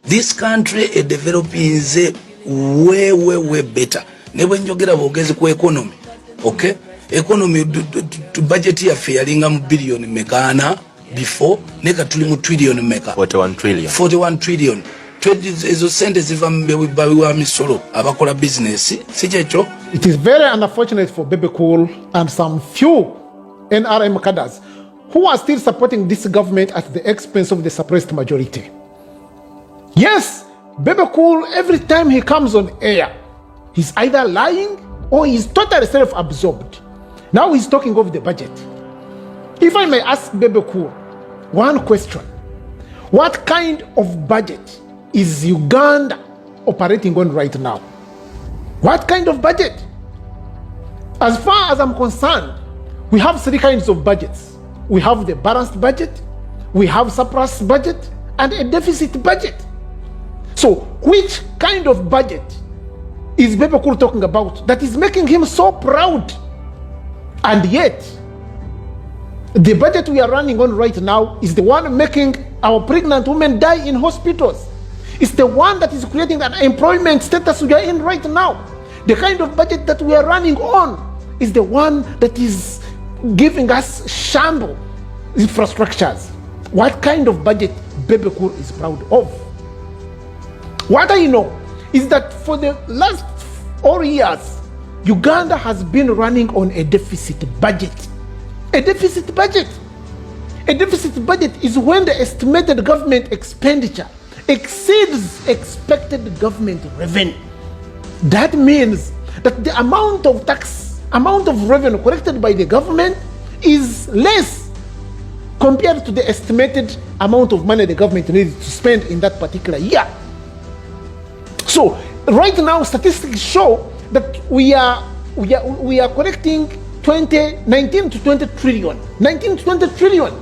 This country is developing way better. Never njogera bogezi ku economy. Okay? Economy to budget ya fairlinga mu billion mekana before neka tuli mu trillion meka. 41 trillion. 41 trillion. Ezo sente ziva mbewa misolo abakola business. Sichecho. It is very unfortunate for Bebe Cool and some few NRM cadres who are still supporting this government at the expense of the suppressed majority. Yes, Bebe Cool, every time he comes on air, he's either lying or he's totally self-absorbed. Now he's talking of the budget. If I may ask Bebe Cool one question, what kind of budget is Uganda operating on right now? What kind of budget? As far as I'm concerned, we have three kinds of budgets. We have the balanced budget, we have surplus budget, and a deficit budget. So which kind of budget is Bebe Cool talking about that is making him so proud? And yet, the budget we are running on right now is the one making our pregnant women die in hospitals. It's the one that is creating an employment status we are in right now. The kind of budget that we are running on is the one that is giving us shamble infrastructures. What kind of budget Bebe Cool is proud of? What I know is that for the last 4 years, Uganda has been running on a deficit budget. A deficit budget. A deficit budget is when the estimated government expenditure exceeds expected government revenue. That means that the amount of revenue collected by the government is less compared to the estimated amount of money the government needs to spend in that particular year. So right now, statistics show that we are collecting 19 to 20 trillion, 19 to 20 trillion,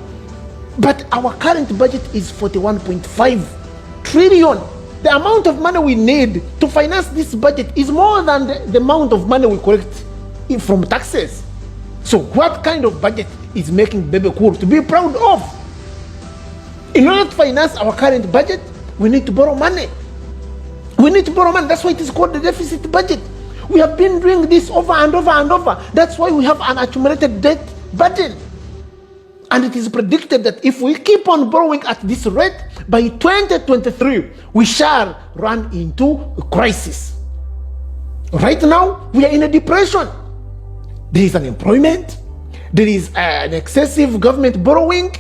but our current budget is 41.5 trillion. The amount of money we need to finance this budget is more than the amount of money we collect from taxes. So what kind of budget is making Bebe Cool to be proud of? In order to finance our current budget, we need to borrow money. We need to borrow money. That's why it is called the deficit budget. We have been doing this over and over and over. That's why we have an accumulated debt burden. And it is predicted that if we keep on borrowing at this rate, by 2023, we shall run into a crisis. Right now, we are in a depression. There is unemployment. There is an excessive government borrowing.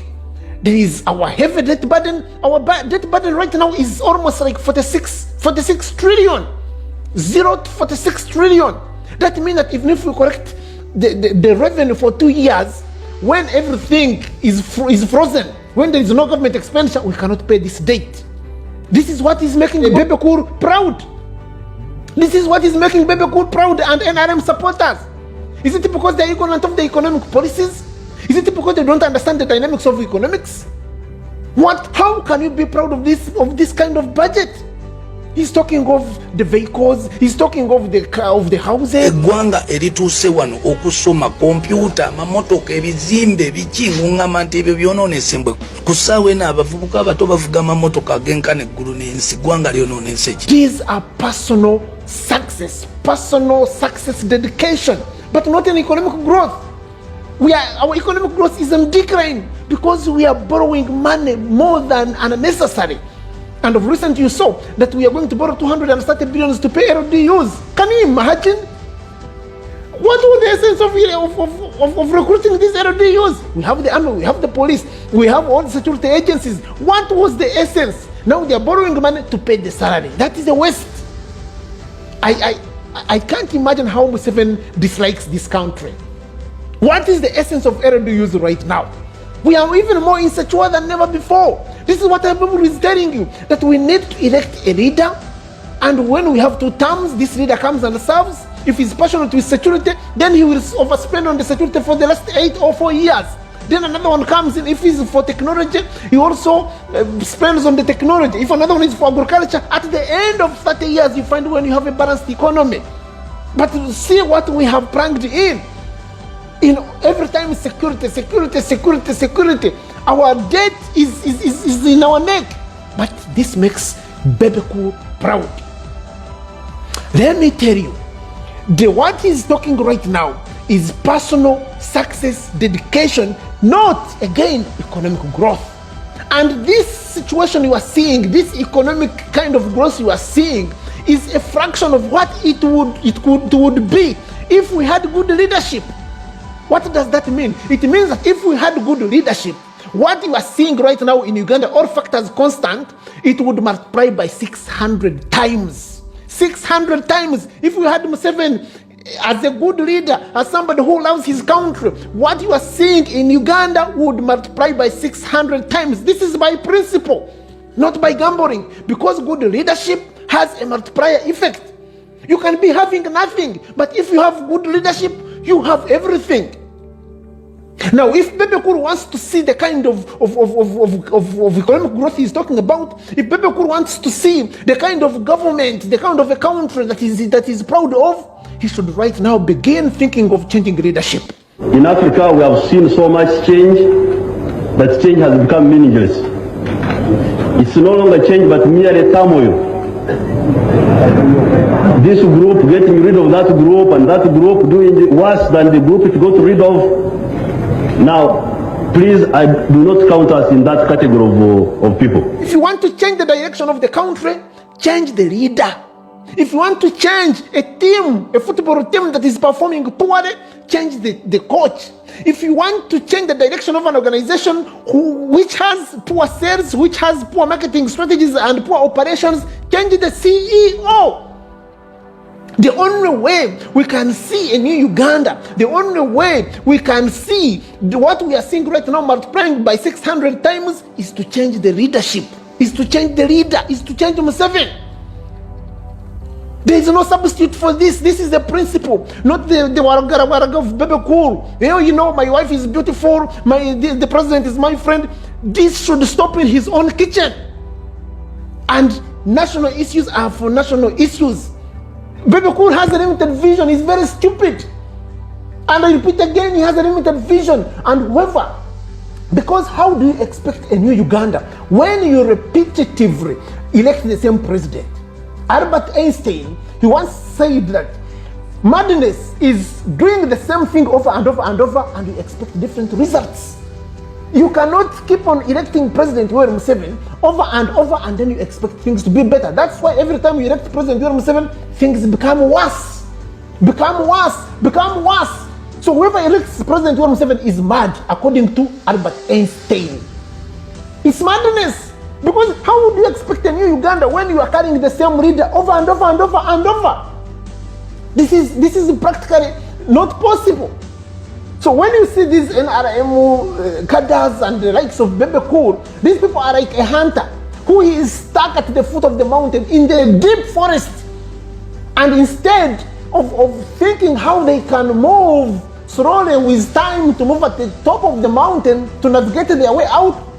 There is our heavy debt burden. Our debt burden right now is almost like 46 trillion. 0 to 46 trillion. That means that even if we collect the revenue for 2 years, when everything is frozen, when there is no government expenditure, we cannot pay this debt. This is what is making Bebe Cool proud. This is what is making Bebe Cool proud and NRM supporters. Is it because they are ignorant of the economic policies? Is it because they don't understand the dynamics of economics? How can you be proud of this kind of budget? He's talking of the vehicles, he's talking of the houses. Egwanga erituse wano okusoma computer mamotoka ebizimbe bikingunga mantebe byononesembwe kusawe na abavubuka abato bavuga mamotoka genkane ggulu n'ensi gwanga lyononese. These are personal success dedication, but not an economic growth. Our economic growth is in decline because we are borrowing money more than unnecessary. And of recent you saw that we are going to borrow 230 billion to pay LDUs. Can you imagine? What was the essence of recruiting these LDUs? We have the army, we have the police, we have all the security agencies. What was the essence? Now they are borrowing money to pay the salary. That is a waste. I can't imagine how Museveni dislikes this country. What is the essence of LDUs right now? We are even more insecure than never before. This is what everybody is telling you, that we need to elect a leader, and when we have 2 terms, this leader comes and serves. If he's passionate with security, then he will overspend on the security for the last 8 or 4 years. Then another one comes in, if he's for technology, he also spends on the technology. If another one is for agriculture, at the end of 30 years, you find when you have a balanced economy. But see what we have pranked in every time security. Our debt is in our neck. But this makes Bebe Cool proud. Let me tell you, what he's talking right now is personal success, dedication, not again economic growth. And this situation you are seeing, this economic kind of growth you are seeing, is a fraction of what it would be if we had good leadership. What does that mean? It means that if we had good leadership, what you are seeing right now in Uganda, all factors constant, it would multiply by 600 times. 600 times. If we had Museveni as a good leader, as somebody who loves his country, what you are seeing in Uganda would multiply by 600 times. This is by principle, not by gambling, because good leadership has a multiplier effect. You can be having nothing, but if you have good leadership, you have everything. Now, if Bebe Cool wants to see the kind of economic growth he's talking about, if Bebe Cool wants to see the kind of government, the kind of a country that is proud of, he should right now begin thinking of changing leadership. In Africa, we have seen so much change that change has become meaningless. It's no longer change, but merely turmoil. This group getting rid of that group, and that group doing worse than the group it got rid of. Now, please, do not count us in that category of people. If you want to change the direction of the country, change the leader. If you want to change a team, a football team that is performing poorly, change the coach. If you want to change the direction of an organization which has poor sales, which has poor marketing strategies and poor operations, change the CEO. The only way we can see a new Uganda, the only way we can see what we are seeing right now multiplying by 600 times is to change the leadership, is to change the leader, is to change Museveni. There is no substitute for this. This is the principle, not the waragara of Bebe Cool. You know, my wife is beautiful, the president is my friend. This should stop in his own kitchen. And national issues are for national issues. Bebe Cool has a limited vision. He's very stupid. And I repeat again, he has a limited vision. And whoever, because how do you expect a new Uganda when you repetitively elect the same president? Albert Einstein, he once said that madness is doing the same thing over and over and over, and you expect different results. You cannot keep on electing President Yoweri Museveni over and over and then you expect things to be better. That's why every time you elect President Yoweri Museveni, things become worse. Become worse. Become worse. So whoever elects President Yoweri Museveni is mad, according to Albert Einstein. It's madness. Because how would you expect a new Uganda when you are carrying the same leader over and over and over and over? This is practically not possible. So when you see these NRM cadres and the likes of Bebe Cool, these people are like a hunter who is stuck at the foot of the mountain in the deep forest. And instead of thinking how they can move slowly with time to move at the top of the mountain to navigate their way out,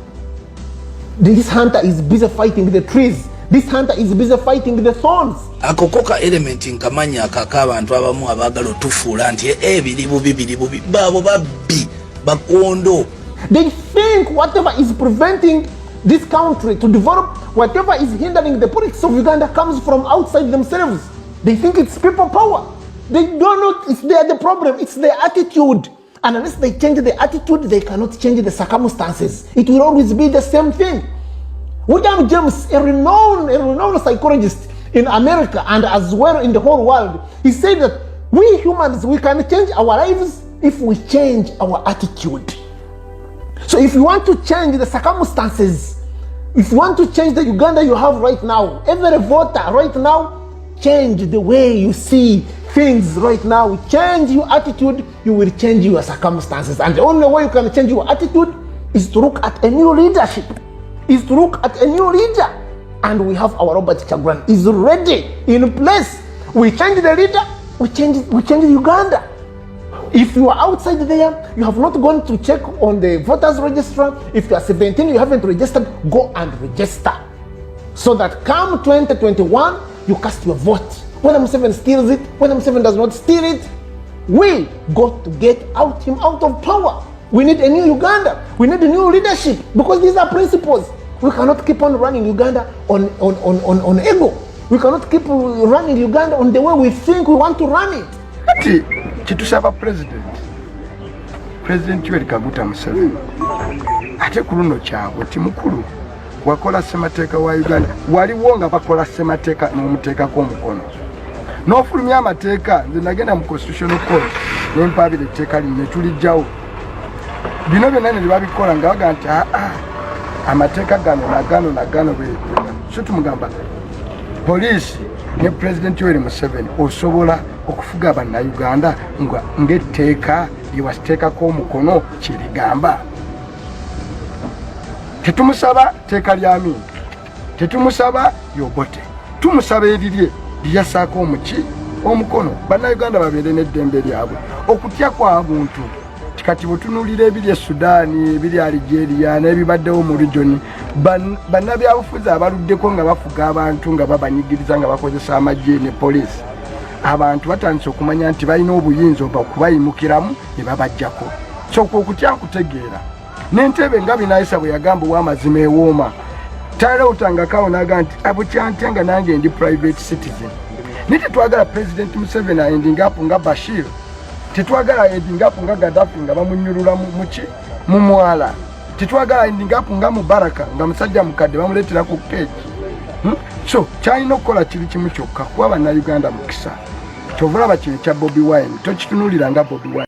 this hunter is busy fighting the trees. This hunter is busy fighting the thorns. Akokoka element nkamanya akaka abantu abamu abagala otufuula nti biri bubi babo babbi bakondo. They think whatever is preventing this country to develop, whatever is hindering the politics of Uganda comes from outside themselves. They think it's people power. They don't know it's the problem, it's their attitude. And unless they change the attitude, they cannot change the circumstances. It will always be the same thing. William James, a renowned psychologist in America and as well in the whole world, he said that we humans, we can change our lives if we change our attitude. So if you want to change the circumstances, if you want to change the Uganda you have right now, every voter right now, change the way you see things right now. Change your attitude, you will change your circumstances. And the only way you can change your attitude is to look at a new leadership. Is to look at a new leader. And we have our Robert Kyagulanyi is ready, in place. We change the leader, we change Uganda. If you are outside there, you have not gone to check on the voters register. If you are 17, you haven't registered, go and register. So that come 2021, you cast your vote. When Museveni steals it, when Museveni does not steal it, we got to get him out of power. We need a new Uganda. We need a new leadership because these are principles. We cannot keep on running Uganda on ego. We cannot keep running Uganda on the way we think we want to run it. Ati kitusaba President Yoweri Kaguta Museveni ate kuluno kyawe ti mukulu wakola ssemateeka wa Uganda waliwo nga bakola ssemateeka n'omuteekako omukono n'ofulumya amateeka nze nagenda mu constitutional court n'empaabira etteeka lino ne tulijjawo bino byonna ne babikola nga baga nti amateeka gano so tumugamba poliisi ne President Yoweri Museveni osobola okufuga bannayuganda ng'etteeka lyewasiteekako omukono kyerigamba. Tetumusaba teeka lya Amin, tetumusaba Yobote, tumusaba erirye lyasaako omukono bannayuganda babeere n'eddembe lyabwe. Okutya kwa buntu kati butunuulira ebiri e Sudaani, ebiri Algeria n'ebibaddewo mu region, bannabyabufuzi abaluddeko nga bafuga abantu nga babanyigiriza nga bakozesa amagye ne poliisi, abantu batandise okumanya nti balina obuyinza okubayimukiramu ne babajjako. So okutya nkutegeera n'entebe nga Binaisa bwe yagamba ow'amazima ewooma talawutangakawo n'aga nti abukyantya nga nange ndi private citizen. Naye tetwagala President Museveni ending up nga Bashir, tetwagala ending up nga Gaddafi nga bamunyulula mu mwala, tetwagala ending up nga Mubaraka nga musajja mukadde bamuleetera ku keeki. So kyalina okukola kiri kimu kyokka kuba bannayuganda mukisa. Kyovulaba kino kya Bobiwine tokitunuulira nga Bobiwine.